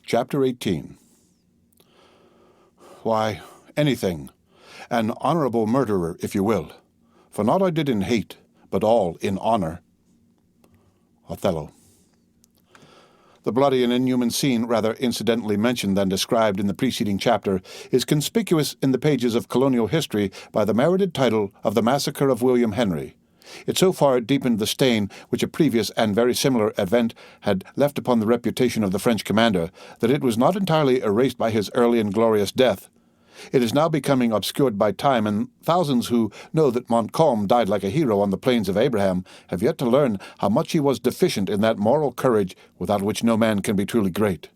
Chapter 18. Why, anything, an honourable murderer, if you will, for naught I did in hate, but all in honour. Othello. The bloody and inhuman scene, rather incidentally mentioned than described in the preceding chapter, is conspicuous in the pages of colonial history by the merited title of the Massacre of William Henry. It so far deepened the stain which a previous and very similar event had left upon the reputation of the French commander that it was not entirely erased by his early and glorious death. It is now becoming obscured by time, and thousands who know that Montcalm died like a hero on the plains of Abraham have yet to learn how much he was deficient in that moral courage without which no man can be truly great.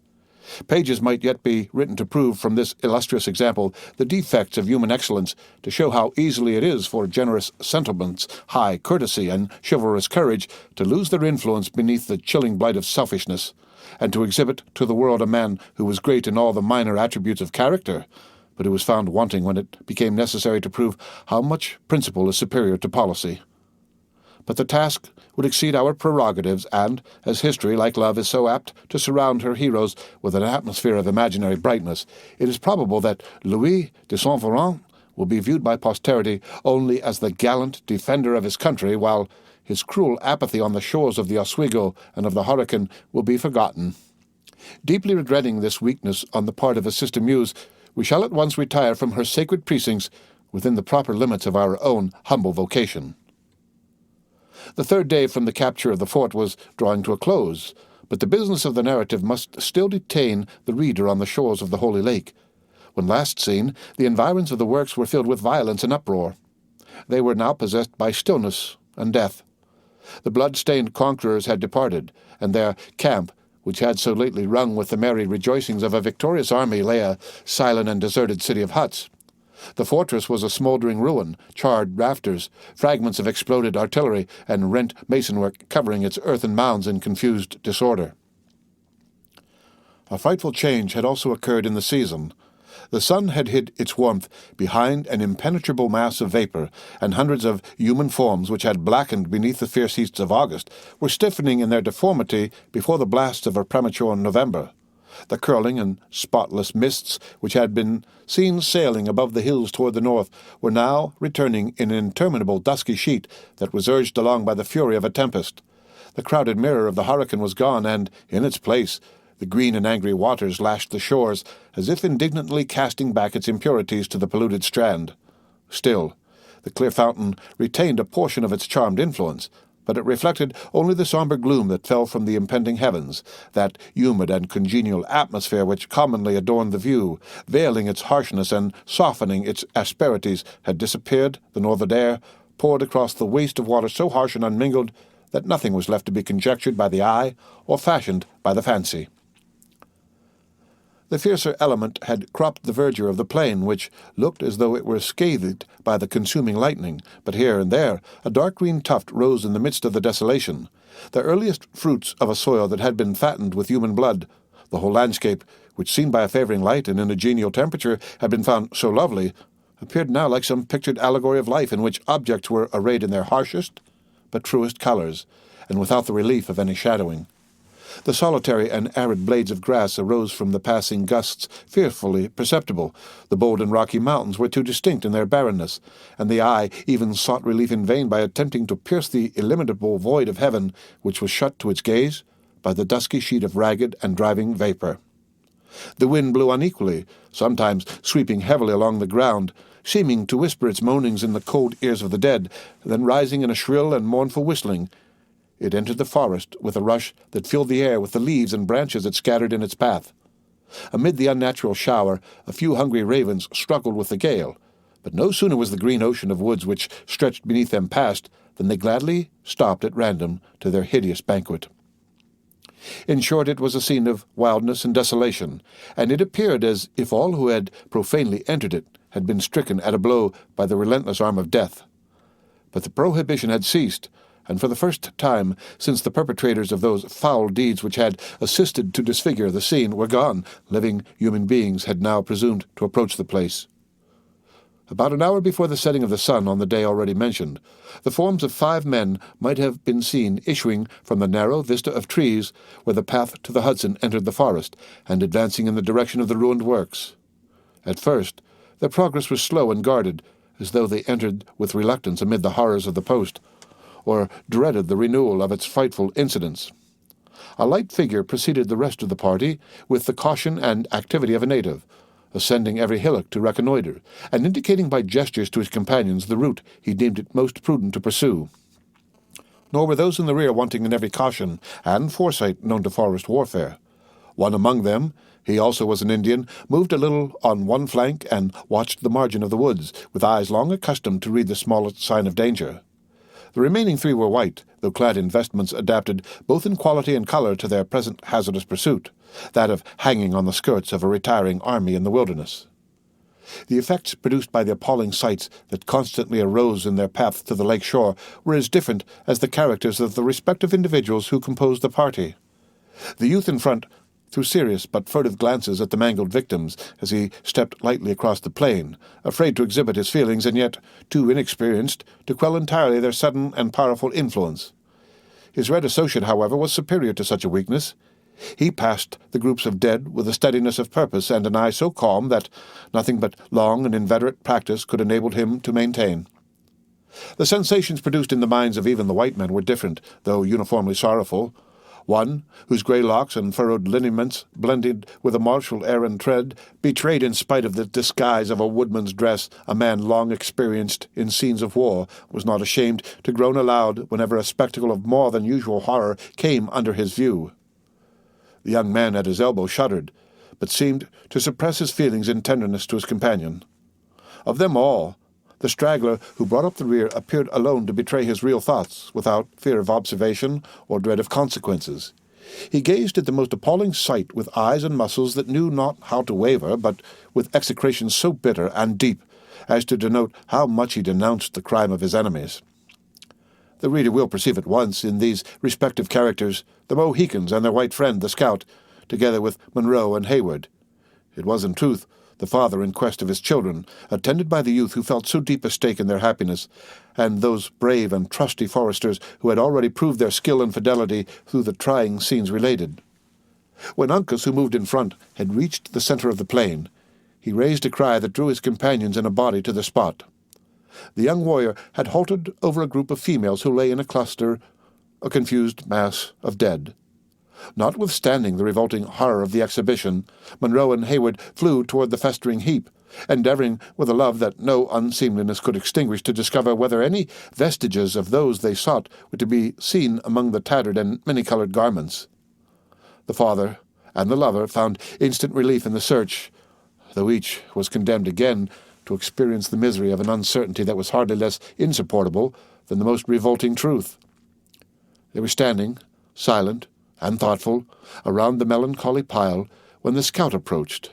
Pages might yet be written to prove from this illustrious example the defects of human excellence, to show how easily it is for generous sentiments, high courtesy, and chivalrous courage to lose their influence beneath the chilling blight of selfishness, and to exhibit to the world a man who was great in all the minor attributes of character, but who was found wanting when it became necessary to prove how much principle is superior to policy. But the task would exceed our prerogatives, and, as history, like love, is so apt to surround her heroes with an atmosphere of imaginary brightness, it is probable that Louis de Saint-Véran will be viewed by posterity only as the gallant defender of his country, while his cruel apathy on the shores of the Oswego and of the Hurricane will be forgotten. Deeply regretting this weakness on the part of his sister Muse, we shall at once retire from her sacred precincts within the proper limits of our own humble vocation. The third day from the capture of the fort was drawing to a close, but the business of the narrative must still detain the reader on the shores of the Holy Lake. When last seen, the environs of the works were filled with violence and uproar. They were now possessed by stillness and death. The blood-stained conquerors had departed, and their camp, which had so lately rung with the merry rejoicings of a victorious army, lay a silent and deserted city of huts. The fortress was a smouldering ruin, charred rafters, fragments of exploded artillery, and rent masonwork covering its earthen mounds in confused disorder. A frightful change had also occurred in the season. The sun had hid its warmth behind an impenetrable mass of vapor, and hundreds of human forms which had blackened beneath the fierce heats of August were stiffening in their deformity before the blasts of a premature November. The curling and spotless mists which had been seen sailing above the hills toward the north were now returning in an interminable dusky sheet that was urged along by the fury of a tempest. The crowded mirror of the hurricane was gone, and, in its place, the green and angry waters lashed the shores, as if indignantly casting back its impurities to the polluted strand. Still, the clear fountain retained a portion of its charmed influence, but it reflected only the sombre gloom that fell from the impending heavens, that humid and congenial atmosphere which commonly adorned the view, veiling its harshness and softening its asperities, had disappeared. The northern air poured across the waste of water so harsh and unmingled that nothing was left to be conjectured by the eye or fashioned by the fancy. The fiercer element had cropped the verdure of the plain, which looked as though it were scathed by the consuming lightning, but here and there a dark green tuft rose in the midst of the desolation, the earliest fruits of a soil that had been fattened with human blood. The whole landscape, which seen by a favouring light and in a genial temperature had been found so lovely, appeared now like some pictured allegory of life, in which objects were arrayed in their harshest but truest colours, and without the relief of any shadowing. The solitary and arid blades of grass arose from the passing gusts fearfully perceptible. The bold and rocky mountains were too distinct in their barrenness, and the eye even sought relief in vain by attempting to pierce the illimitable void of heaven, which was shut to its gaze by the dusky sheet of ragged and driving vapour. The wind blew unequally, sometimes sweeping heavily along the ground, seeming to whisper its moanings in the cold ears of the dead, then rising in a shrill and mournful whistling. It entered the forest with a rush that filled the air with the leaves and branches it scattered in its path. Amid the unnatural shower, a few hungry ravens struggled with the gale, but no sooner was the green ocean of woods which stretched beneath them past than they gladly stopped at random to their hideous banquet. In short, it was a scene of wildness and desolation, and it appeared as if all who had profanely entered it had been stricken at a blow by the relentless arm of death. But the prohibition had ceased, and for the first time since the perpetrators of those foul deeds which had assisted to disfigure the scene were gone, living human beings had now presumed to approach the place. About an hour before the setting of the sun on the day already mentioned, the forms of 5 men might have been seen issuing from the narrow vista of trees where the path to the Hudson entered the forest, and advancing in the direction of the ruined works. At first, their progress was slow and guarded, as though they entered with reluctance amid the horrors of the post, or dreaded the renewal of its frightful incidents. A light figure preceded the rest of the party with the caution and activity of a native, ascending every hillock to reconnoitre, and indicating by gestures to his companions the route he deemed it most prudent to pursue. Nor were those in the rear wanting in every caution and foresight known to forest warfare. One among them, he also was an Indian, moved a little on one flank and watched the margin of the woods, with eyes long accustomed to read the smallest sign of danger. The remaining 3 were white, though clad in vestments adapted both in quality and colour to their present hazardous pursuit, that of hanging on the skirts of a retiring army in the wilderness. The effects produced by the appalling sights that constantly arose in their path to the lake shore were as different as the characters of the respective individuals who composed the party. The youth in front threw serious but furtive glances at the mangled victims as he stepped lightly across the plain, afraid to exhibit his feelings and yet too inexperienced to quell entirely their sudden and powerful influence. His red associate, however, was superior to such a weakness. He passed the groups of dead with a steadiness of purpose and an eye so calm that nothing but long and inveterate practice could enable him to maintain. The sensations produced in the minds of even the white men were different, though uniformly sorrowful. One, whose grey locks and furrowed lineaments, blended with a martial air and tread, betrayed in spite of the disguise of a woodman's dress a man long experienced in scenes of war, was not ashamed to groan aloud whenever a spectacle of more than usual horror came under his view. The young man at his elbow shuddered, but seemed to suppress his feelings in tenderness to his companion. Of them all, the straggler who brought up the rear appeared alone to betray his real thoughts, without fear of observation or dread of consequences. He gazed at the most appalling sight with eyes and muscles that knew not how to waver, but with execration so bitter and deep as to denote how much he denounced the crime of his enemies. The reader will perceive at once, in these respective characters, the Mohicans and their white friend, the scout, together with Munro and Hayward. It was, in truth, the father in quest of his children, attended by the youth who felt so deep a stake in their happiness, and those brave and trusty foresters who had already proved their skill and fidelity through the trying scenes related. When Uncas, who moved in front, had reached the centre of the plain, he raised a cry that drew his companions in a body to the spot. The young warrior had halted over a group of females who lay in a cluster, a confused mass of dead. Notwithstanding the revolting horror of the exhibition, Munro and Hayward flew toward the festering heap, endeavouring, with a love that no unseemliness could extinguish, to discover whether any vestiges of those they sought were to be seen among the tattered and many-coloured garments. The father and the lover found instant relief in the search, though each was condemned again to experience the misery of an uncertainty that was hardly less insupportable than the most revolting truth. They were standing, silent and thoughtful, around the melancholy pile when the scout approached.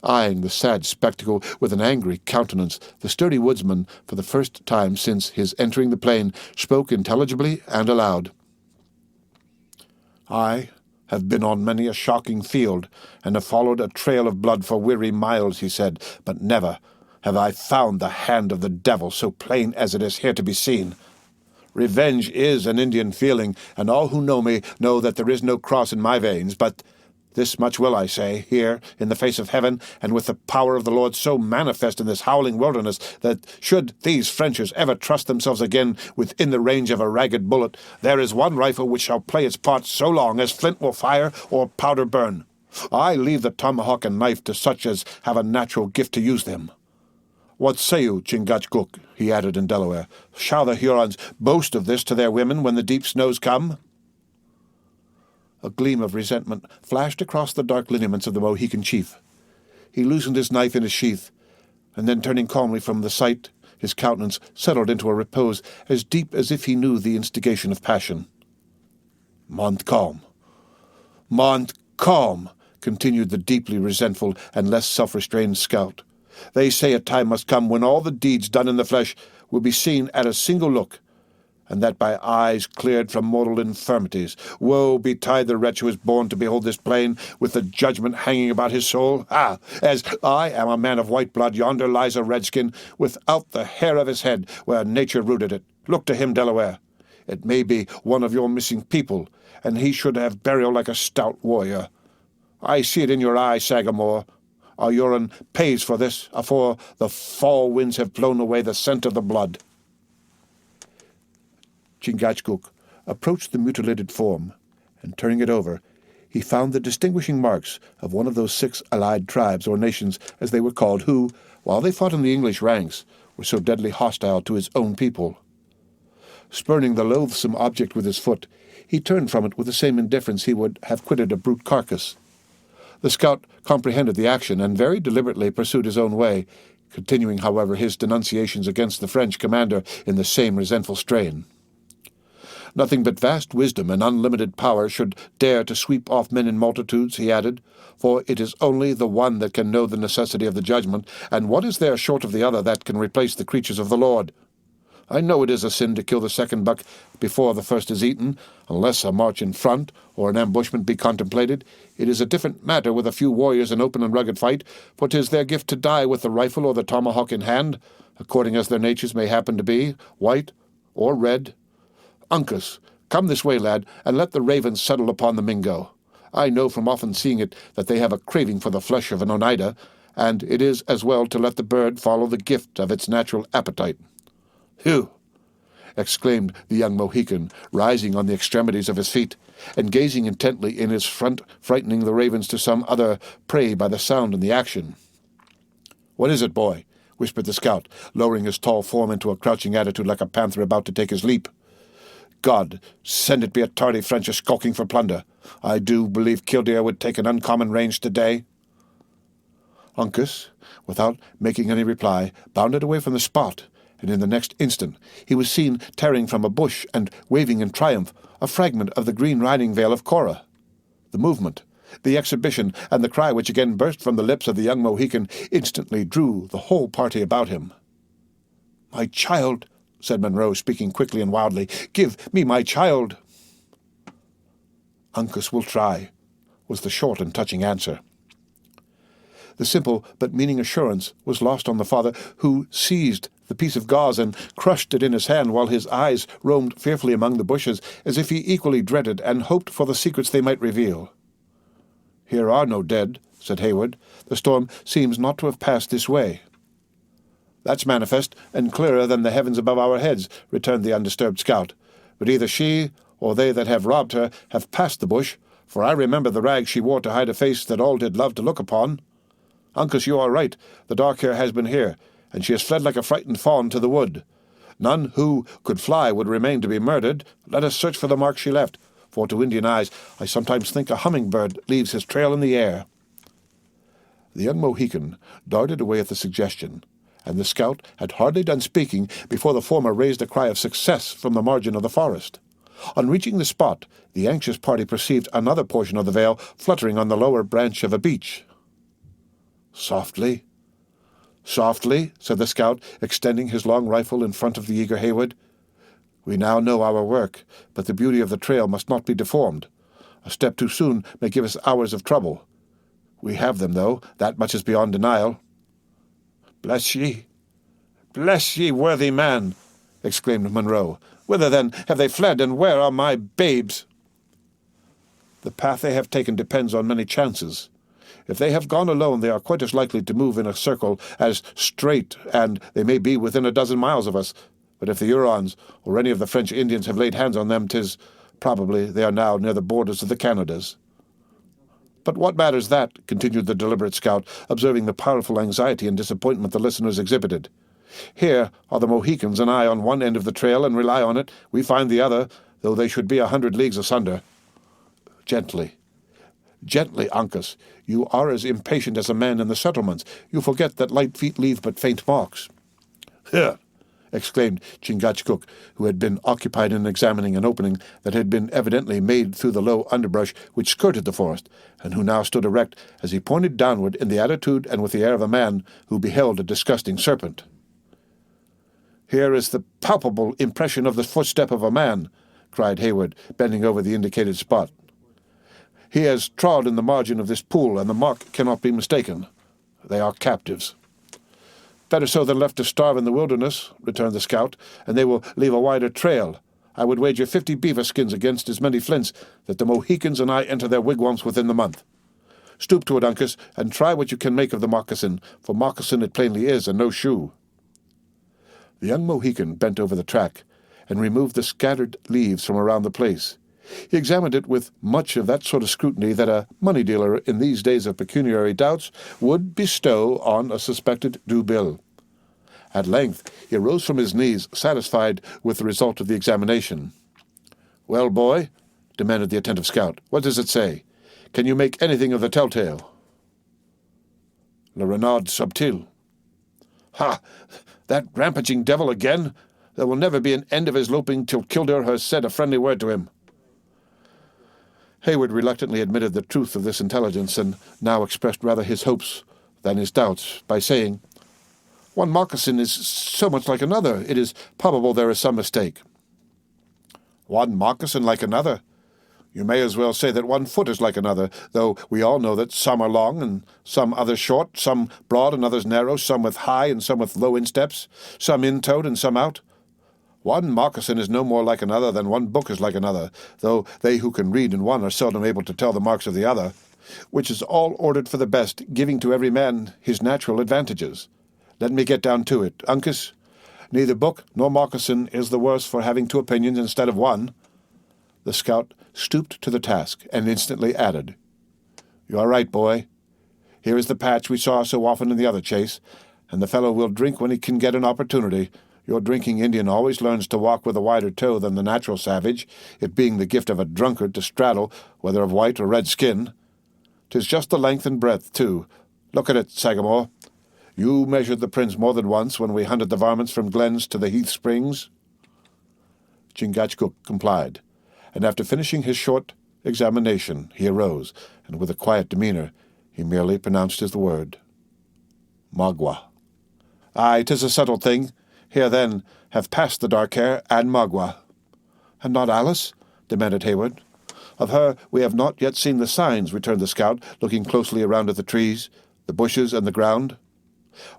Eyeing the sad spectacle with an angry countenance, the sturdy woodsman, for the first time since his entering the plain, spoke intelligibly and aloud. "I have been on many a shocking field, and have followed a trail of blood for weary miles," he said, "but never have I found the hand of the devil so plain as it is here to be seen. Revenge is an Indian feeling, and all who know me know that there is no cross in my veins, but this much will I say, here, in the face of heaven, and with the power of the Lord so manifest in this howling wilderness, that should these Frenchers ever trust themselves again within the range of a ragged bullet, there is one rifle which shall play its part so long as flint will fire or powder burn. I leave the tomahawk and knife to such as have a natural gift to use them. What say you, Chingachgook?" he added in Delaware. "Shall the Hurons boast of this to their women when the deep snows come?" A gleam of resentment flashed across the dark lineaments of the Mohican chief. He loosened his knife in his sheath, and then turning calmly from the sight, his countenance settled into a repose as deep as if he knew the instigation of passion. Montcalm, continued the deeply resentful and less self-restrained scout. "They say a time must come when all the deeds done in the flesh will be seen at a single look, and that by eyes cleared from mortal infirmities. Woe betide the wretch who is born to behold this plain, with the judgment hanging about his soul. Ah, as I am a man of white blood, yonder lies a redskin, without the hair of his head, where nature rooted it. Look to him, Delaware. It may be one of your missing people, and he should have burial like a stout warrior. I see it in your eye, Sagamore. Our Huron pays for this, afore the fall winds have blown away the scent of the blood. Chingachgook approached the mutilated form, and turning it over, he found the distinguishing marks of one of those 6 allied tribes or nations, as they were called, who, while they fought in the English ranks, were so deadly hostile to his own people. Spurning the loathsome object with his foot, he turned from it with the same indifference he would have quitted a brute carcass. The scout comprehended the action, and very deliberately pursued his own way, continuing, however, his denunciations against the French commander in the same resentful strain. Nothing but vast wisdom and unlimited power should dare to sweep off men in multitudes, he added, for it is only the one that can know the necessity of the judgment, and what is there short of the other that can replace the creatures of the Lord? I know it is a sin to kill the second buck before the first is eaten, unless a march in front or an ambushment be contemplated. It is a different matter with a few warriors in open and rugged fight, for 'tis their gift to die with the rifle or the tomahawk in hand, according as their natures may happen to be, white or red. Uncas, come this way, lad, and let the ravens settle upon the Mingo. I know from often seeing it that they have a craving for the flesh of an Oneida, and it is as well to let the bird follow the gift of its natural appetite. "Whew!" exclaimed the young Mohican, rising on the extremities of his feet, and gazing intently in his front, frightening the ravens to some other prey by the sound and the action. "What is it, boy?" whispered the scout, lowering his tall form into a crouching attitude like a panther about to take his leap. "God send it be a tardy French a skulking for plunder. I do believe Killdeer would take an uncommon range today." Uncas, without making any reply, bounded away from the spot, and in the next instant he was seen tearing from a bush and waving in triumph a fragment of the green riding veil of Cora. The movement, the exhibition, and the cry which again burst from the lips of the young Mohican instantly drew the whole party about him. "My child," said Munro, speaking quickly and wildly, "give me my child." "Uncas will try," was the short and touching answer. The simple but meaning assurance was lost on the father, who seized the piece of gauze and crushed it in his hand, while his eyes roamed fearfully among the bushes, as if he equally dreaded and hoped for the secrets they might reveal. "Here are no dead," said Hayward. "The storm seems not to have passed this way." "That's manifest, and clearer than the heavens above our heads," returned the undisturbed scout. "But either she, or they that have robbed her, have passed the bush, for I remember the rags she wore to hide a face that all did love to look upon. Uncas, you are right, the dark hair has been here, and she has fled like a frightened fawn to the wood. None who could fly would remain to be murdered. Let us search for the mark she left, for to Indian eyes I sometimes think a hummingbird leaves his trail in the air." The young Mohican darted away at the suggestion, and the scout had hardly done speaking before the former raised a cry of success from the margin of the forest. On reaching the spot, the anxious party perceived another portion of the veil fluttering on the lower branch of a beech. "Softly, softly," said the scout, extending his long rifle in front of the eager Hayward. "We now know our work, but the beauty of the trail must not be deformed. A step too soon may give us hours of trouble. We have them, though, that much is beyond denial." Bless ye, worthy man," exclaimed Munro. "Whither, then, have they fled, and where are my babes?" "The path they have taken depends on many chances. If they have gone alone, they are quite as likely to move in a circle as straight, and they may be within a dozen miles of us. But if the Hurons or any of the French Indians have laid hands on them, 'tis probably they are now near the borders of the Canadas." "But what matters that?" continued the deliberate scout, observing the powerful anxiety and disappointment the listeners exhibited. "Here are the Mohicans and I on one end of the trail, and rely on it, we find the other, though they should be 100 leagues asunder. Gently, gently, Uncas. You are as impatient as a man in the settlements. You forget that light feet leave but faint marks." "Huh!" exclaimed Chingachgook, who had been occupied in examining an opening that had been evidently made through the low underbrush which skirted the forest, and who now stood erect as he pointed downward in the attitude and with the air of a man who beheld a disgusting serpent. "Here is the palpable impression of the footstep of a man," cried Hayward, bending over the indicated spot. "He has trod in the margin of this pool, and the mark cannot be mistaken. They are captives." "Better so than left to starve in the wilderness," returned the scout, "and they will leave a wider trail. I would wager 50 beaver skins against as many flints that the Mohicans and I enter their wigwams within the month. Stoop to it, Uncas, and try what you can make of the moccasin, for moccasin it plainly is, and no shoe." The young Mohican bent over the track and removed the scattered leaves from around the place. He examined it with much of that sort of scrutiny that a money dealer in these days of pecuniary doubts would bestow on a suspected due bill. At length he arose from his knees, satisfied with the result of the examination. "Well, boy," demanded the attentive scout, "what does it say? Can you make anything of the telltale?" "Le renard subtil." "Ha! That rampaging devil again! There will never be an end of his loping till Kildare has said a friendly word to him." Hayward reluctantly admitted the truth of this intelligence, and now expressed rather his hopes than his doubts by saying, "One moccasin is so much like another, it is probable there is some mistake." "One moccasin like another? You may as well say that one foot is like another, though we all know that some are long and some others short, some broad and others narrow, some with high and some with low insteps, some in-toed and some out. One moccasin is no more like another than one book is like another, though they who can read in one are seldom able to tell the marks of the other, which is all ordered for the best, giving to every man his natural advantages. Let me get down to it. Uncas, neither book nor moccasin is the worse for having 2 opinions instead of 1. The scout stooped to the task, and instantly added, "You are right, boy. Here is the patch we saw so often in the other chase, and the fellow will drink when he can get an opportunity. Your drinking Indian always learns to walk with a wider toe than the natural savage, it being the gift of a drunkard to straddle, whether of white or red skin. 'Tis just the length and breadth, too. Look at it, Sagamore. You measured the prints more than once when we hunted the varmints from glens to the heath springs." Chingachgook complied, and after finishing his short examination, he arose, and with a quiet demeanour, he merely pronounced his word, "Magua." "Aye, 'tis a settled thing. Here, then, have passed the dark hair and Magua." "And not Alice?" demanded Hayward. "Of her we have not yet seen the signs," returned the scout, looking closely around at the trees, the bushes, and the ground.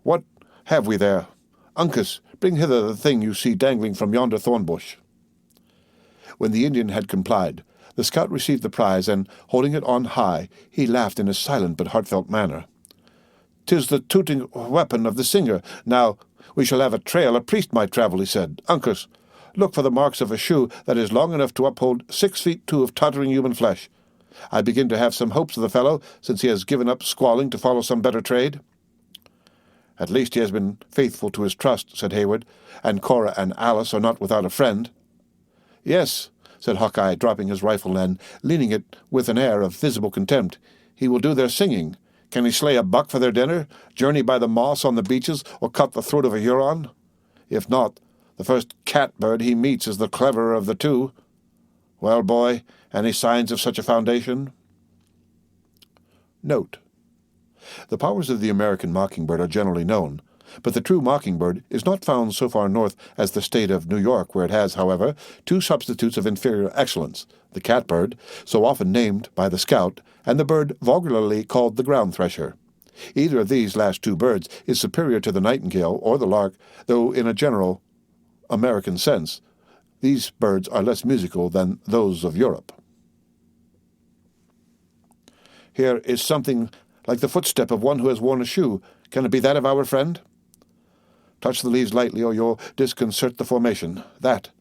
"What have we there? Uncas, bring hither the thing you see dangling from yonder thorn bush." When the Indian had complied, the scout received the prize, and, holding it on high, he laughed in a silent but heartfelt manner. "'Tis the tooting weapon of the singer. Now we shall have a trail a priest might travel," he said. "Uncas, look for the marks of a shoe that is long enough to uphold 6 feet 2 of tottering human flesh. I begin to have some hopes of the fellow, since he has given up squalling to follow some better trade." "At least he has been faithful to his trust," said Hayward, "and Cora and Alice are not without a friend." "Yes," said Hawkeye, dropping his rifle and leaning it with an air of visible contempt. "He will do their singing. Can he slay a buck for their dinner, journey by the moss on the beaches, or cut the throat of a Huron? If not, the first catbird he meets is the cleverer of the two. Well, boy, any signs of such a foundation?" Note: the powers of the American mockingbird are generally known, but the true mockingbird is not found so far north as the state of New York, where it has, however, 2 substitutes of inferior excellence, the catbird, so often named by the scout, and the bird vulgarly called the ground thresher. Either of these last 2 birds is superior to the nightingale or the lark, though in a general American sense these birds are less musical than those of Europe. "Here is something like the footstep of one who has worn a shoe. Can it be that of our friend?" "Touch the leaves lightly, or you'll disconcert the formation. That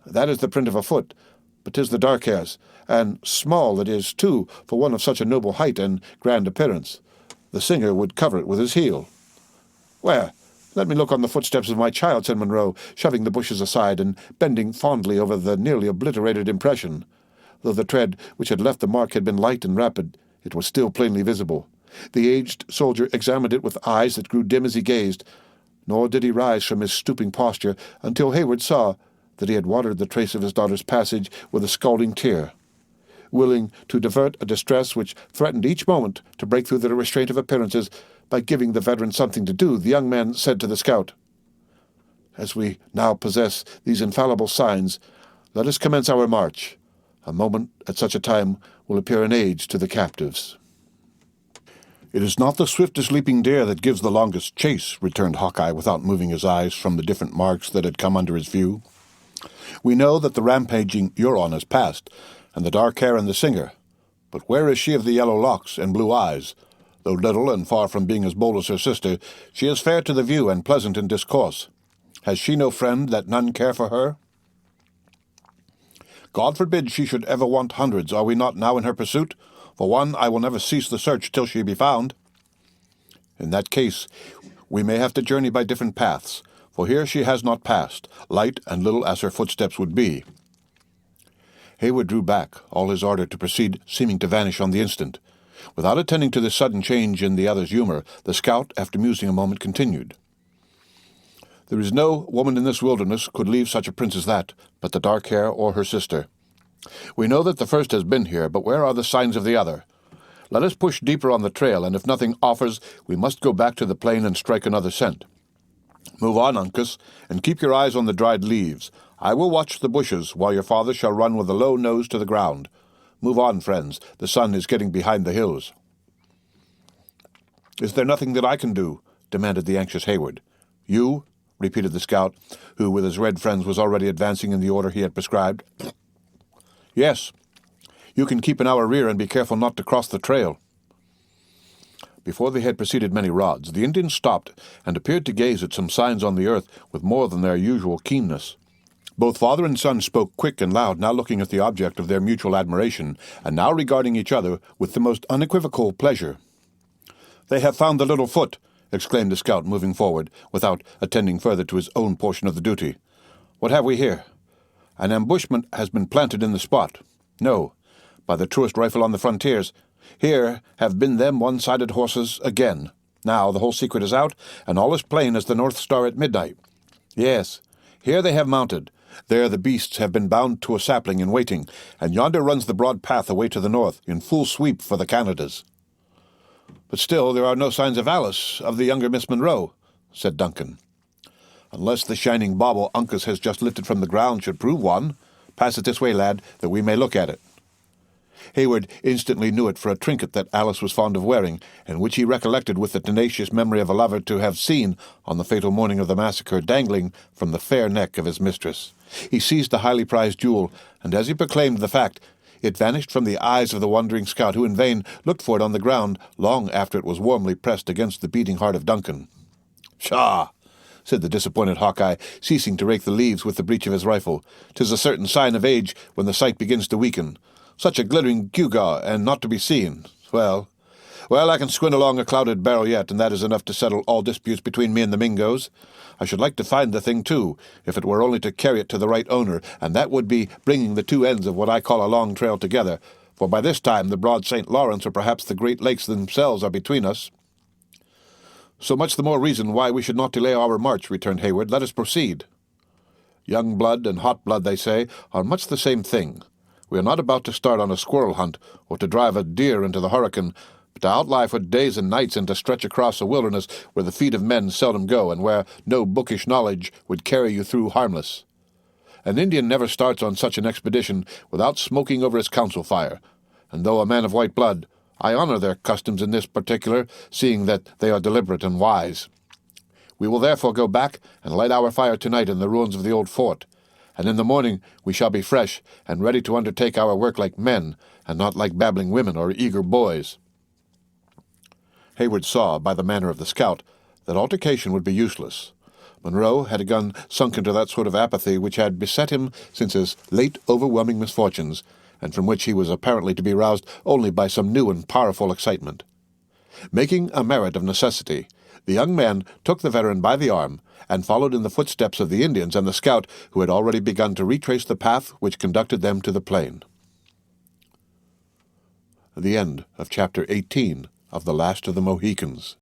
is the print of a foot, but 'tis the dark hairs, and small it is, too, for one of such a noble height and grand appearance. The singer would cover it with his heel." "Where? Let me look on the footsteps of my child," said Monroe, shoving the bushes aside and bending fondly over the nearly obliterated impression. Though the tread which had left the mark had been light and rapid, it was still plainly visible. The aged soldier examined it with eyes that grew dim as he gazed, nor did he rise from his stooping posture until Hayward saw that he had watered the trace of his daughter's passage with a scalding tear. Willing to divert a distress which threatened each moment to break through the restraint of appearances by giving the veteran something to do, the young man said to the scout, As we now possess these infallible signs, let us commence our march. A moment at such a time will appear an age to the captives." "It is not the swiftest leaping deer that gives the longest chase," returned Hawkeye without moving his eyes from the different marks that had come under his view. "We know that the rampaging Huron has passed, and the dark hair and the singer. But where is she of the yellow locks and blue eyes? Though little and far from being as bold as her sister, she is fair to the view and pleasant in discourse. Has she no friend that none care for her?" "God forbid she should ever want hundreds. Are we not now in her pursuit? For one, I will never cease the search till she be found." "In that case, we may have to journey by different paths, for here she has not passed, light and little as her footsteps would be." Hayward drew back, all his ardor to proceed seeming to vanish on the instant. Without attending to this sudden change in the other's humor, the scout, after musing a moment, continued. "There is no woman in this wilderness could leave such a prince as that, but the dark hair or her sister. We know that the first has been here, but where are the signs of the other? Let us push deeper on the trail, and if nothing offers, we must go back to the plain and strike another scent. Move on, Uncas, and keep your eyes on the dried leaves. I will watch the bushes, while your father shall run with a low nose to the ground. Move on, friends. The sun is getting behind the hills." "Is there nothing that I can do?" demanded the anxious Hayward. "You?" repeated the scout, who with his red friends was already advancing in the order he had prescribed. "Yes. You can keep in our rear and be careful not to cross the trail." Before they had proceeded many rods, the Indians stopped and appeared to gaze at some signs on the earth with more than their usual keenness. Both father and son spoke quick and loud, now looking at the object of their mutual admiration, and now regarding each other with the most unequivocal pleasure. "They have found the little foot," exclaimed the scout, moving forward, without attending further to his own portion of the duty. "What have we here? An ambushment has been planted in the spot. No, by the truest rifle on the frontiers, here have been them one-sided horses again. Now the whole secret is out, and all is plain as the North Star at midnight. Yes, here they have mounted. There the beasts have been bound to a sapling in waiting, and yonder runs the broad path away to the north, in full sweep for the Canadas." "But still there are no signs of Alice, of the younger Miss Monroe," said Duncan. "Unless the shining bauble Uncas has just lifted from the ground should prove one. Pass it this way, lad, that we may look at it." Hayward instantly knew it for a trinket that Alice was fond of wearing, and which he recollected with the tenacious memory of a lover to have seen, on the fatal morning of the massacre, dangling from the fair neck of his mistress. He seized the highly prized jewel, and as he proclaimed the fact, it vanished from the eyes of the wondering scout, who in vain looked for it on the ground long after it was warmly pressed against the beating heart of Duncan. "Pshaw!" said the disappointed Hawkeye, ceasing to rake the leaves with the breech of his rifle. "'Tis a certain sign of age when the sight begins to weaken. Such a glittering gewgaw, and not to be seen. Well, I can squint along a clouded barrel yet, and that is enough to settle all disputes between me and the Mingoes. I should like to find the thing, too, if it were only to carry it to the right owner, and that would be bringing the two ends of what I call a long trail together, for by this time the broad St. Lawrence or perhaps the Great Lakes themselves are between us." "So much the more reason why we should not delay our march," returned Hayward. "Let us proceed." "Young blood and hot blood, they say, are much the same thing. We are not about to start on a squirrel hunt, or to drive a deer into the hurricane, but to outlie for days and nights and to stretch across a wilderness where the feet of men seldom go, and where no bookish knowledge would carry you through harmless. An Indian never starts on such an expedition without smoking over his council fire, and though a man of white blood, I honor their customs in this particular, seeing that they are deliberate and wise. We will therefore go back and light our fire tonight in the ruins of the old fort, and in the morning we shall be fresh and ready to undertake our work like men, and not like babbling women or eager boys." Hayward saw, by the manner of the scout, that altercation would be useless. Monroe had again sunk into that sort of apathy which had beset him since his late overwhelming misfortunes, and from which he was apparently to be roused only by some new and powerful excitement. Making a merit of necessity, the young man took the veteran by the arm, and followed in the footsteps of the Indians and the scout, who had already begun to retrace the path which conducted them to the plain. The end of Chapter 18 of The Last of the Mohicans.